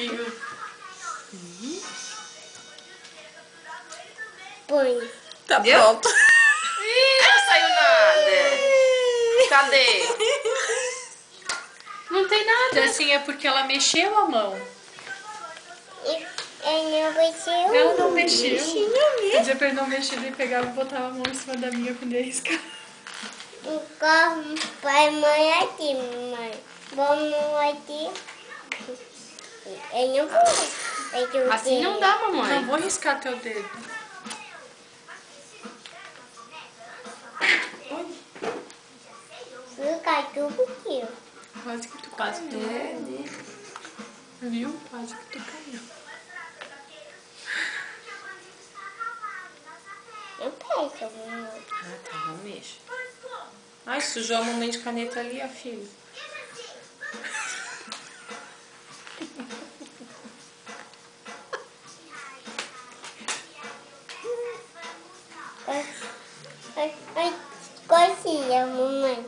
bichinho. Põe. Tá Deu? pronto. Ih, não saiu nada. Cadê? Não tem nada. Assim é porque ela mexeu a mão. Ela não mexeu. Ela não mexeu. Bichinho, Pedia pra ele não mexer, ele pegava e botava a mão em cima da minha quando ia riscar. Pai, mãe aqui, mãe. Vamos aqui. Eu não vou. Assim não dá, mamãe. Não vou riscar teu dedo. Fica tudo aqui. Quase que tu Quase caiu. né? Viu? Quase que tu caiu. Eu peço, mamãe. Ah, tá, não mexa. Ai, sujou a mamãe de caneta ali, a filha. Ai, coisinha, mamãe.